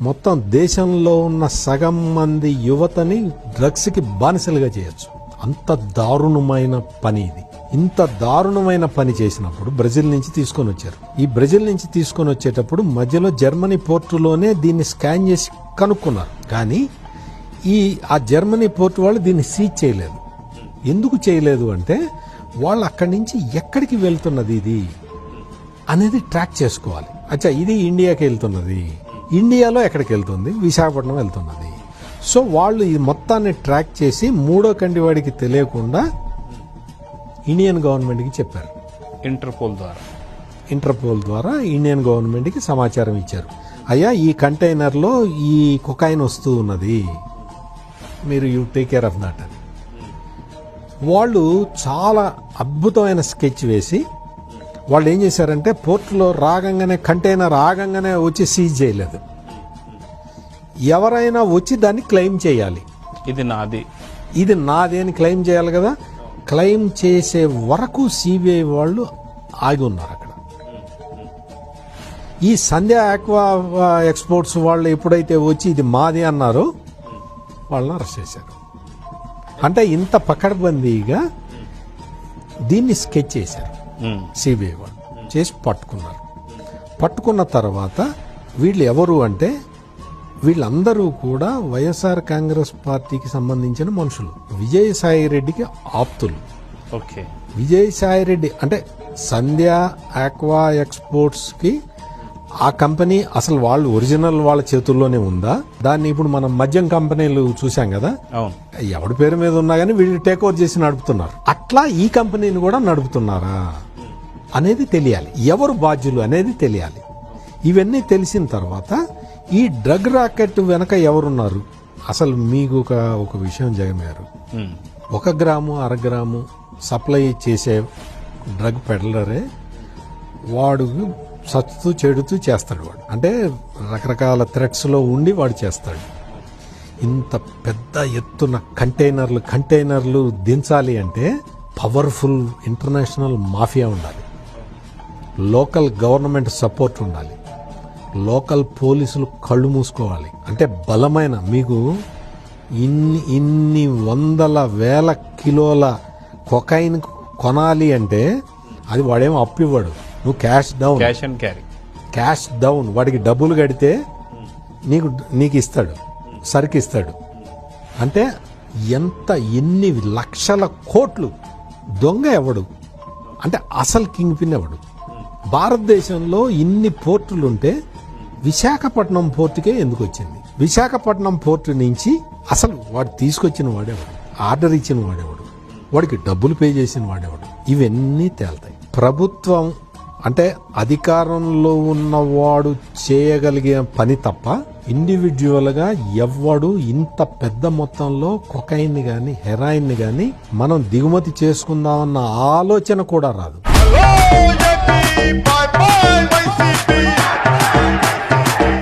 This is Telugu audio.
మొత్తం దేశంలో ఉన్న సగం మంది యువతని డ్రగ్స్కి బానిసలుగా చేయొచ్చు. అంత దారుణమైన పని ఇది. ఇంత దారుణమైన పని చేసినప్పుడు బ్రెజిల్ నుంచి తీసుకొని వచ్చారు. ఈ బ్రెజిల్ నుంచి తీసుకొని వచ్చేటప్పుడు మధ్యలో జర్మనీ పోర్టులోనే దీన్ని స్కాన్ చేసి కనుక్కున్నారు. కానీ ఆ జర్మనీ పోర్టు వాళ్ళు దీన్ని సీజ్ చేయలేదు. ఎందుకు చేయలేదు అంటే వాళ్ళు అక్కడి నుంచి ఎక్కడికి వెళ్తున్నది ఇది అనేది ట్రాక్ చేసుకోవాలి. అచ్చా, ఇది ఇండియాకి వెళ్తున్నది, ఇండియాలో ఎక్కడికి వెళ్తుంది, విశాఖపట్నం వెళ్తున్నది. సో వాళ్ళు ఈ మొత్తాన్ని ట్రాక్ చేసి మూడో కంటి వాడికి తెలియకుండా ఇండియన్ గవర్నమెంట్కి చెప్పారు. ఇంటర్పోల్ ద్వారా ఇండియన్ గవర్నమెంట్కి సమాచారం ఇచ్చారు. అయ్యా, ఈ కంటైనర్లో ఈ కొకైన్ వస్తూ ఉన్నది, మీరు you take care of that అని. వాళ్ళు చాలా అద్భుతమైన స్కెచ్ వేసి వాళ్ళు ఏం చేశారంటే పోర్టులో రాగంగానే కంటైనర్ ఆగంగానే వచ్చి సీజ్ చేయలేదు. ఎవరైనా వచ్చి దాన్ని క్లెయిమ్ చేయాలి, ఇది నాది అని క్లెయిమ్ చేయాలి కదా. క్లెయిమ్ చేసే వరకు సిబిఐ వాళ్ళు ఆగి ఉన్నారు అక్కడ. ఈ సంధ్య ఆక్వా ఎక్స్పోర్ట్స్ వాళ్ళు ఎప్పుడైతే వచ్చి ఇది మాది అన్నారో వాళ్ళని అరెస్ట్ చేశారు. అంటే ఇంత పకడ్బందీగా దీన్ని స్కెచ్ చేశారు సిబిఐ వాళ్ళు, చేసి పట్టుకున్నారు. పట్టుకున్న తర్వాత వీళ్ళు ఎవరు అంటే వీళ్ళందరూ కూడా వైఎస్ఆర్ కాంగ్రెస్ పార్టీకి సంబంధించిన మనుషులు. విజయసాయి రెడ్డికి ఆప్తులు. విజయసాయి రెడ్డి అంటే సంధ్య ఆక్వా ఎక్స్పోర్ట్స్కి ఆ కంపెనీ అసలు వాళ్ళు ఒరిజినల్ వాళ్ళ చేతుల్లోనే ఉందా? దాన్ని ఇప్పుడు మనం మద్యం కంపెనీలు చూసాం కదా, ఎవడి పేరు మీద ఉన్నా కానీ వీళ్ళు టేక్ ఓవర్ చేసి నడుపుతున్నారు. అట్లా ఈ కంపెనీని కూడా నడుపుతున్నారా అనేది తెలియాలి, ఎవరు బాధ్యులు అనేది తెలియాలి. ఇవన్నీ తెలిసిన తర్వాత ఈ డ్రగ్ రాకెట్ వెనక ఎవరున్నారు అసలు మీకు ఒక విషయం జగన్ గారు, 1 గ్రాము 1/2 గ్రాము సప్లై చేసే డ్రగ్ పెడలరే వాడు సచ్చుతూ చెడుతూ చేస్తాడు. వాడు అంటే రకరకాల థ్రెట్స్లో ఉండి వాడు చేస్తాడు. ఇంత పెద్ద ఎత్తున కంటైనర్లు దించాలి అంటే పవర్ఫుల్ ఇంటర్నేషనల్ మాఫియా ఉండాలి, లోకల్ గవర్నమెంట్ సపోర్ట్ ఉండాలి, లోకల్ పోలీసులు కళ్ళు మూసుకోవాలి. అంటే బలమైన మీకు ఇన్ని వందల వేల కిలోల కొకైన్ కొనాలి అంటే అది వాడేమో అప్పు ఇవ్వడు, నువ్వు క్యాష్ డౌన్ వాడికి డబ్బులు కడితే నీకు ఇస్తాడు, సరికి ఇస్తాడు. అంటే ఎన్ని లక్షల కోట్లు దొంగ ఎవడు అంటే అసలు కింగ్ పిన్ ఎవడు. భారతదేశంలో ఇన్ని పోర్టులుంటే విశాఖపట్నం పోర్టుకే ఎందుకు వచ్చింది? విశాఖపట్నం పోర్టు నుంచి అసలు వాడు తీసుకొచ్చిన వాడేవాడు, ఆర్డర్ ఇచ్చిన వాడేవాడు, వాడికి డబ్బులు పే చేసిన వాడేవాడు, ఇవన్నీ తేలుతాయి. ప్రభుత్వం అంటే అధికారంలో ఉన్నవాడు చేయగలిగే పని తప్ప ఇండివిజువల్గా ఎవ్వడు ఇంత పెద్ద మొత్తంలో కొకైన్ గాని హెరాయిన్ గాని మనం దిగుమతి చేసుకుందామన్న ఆలోచన కూడా రాదు.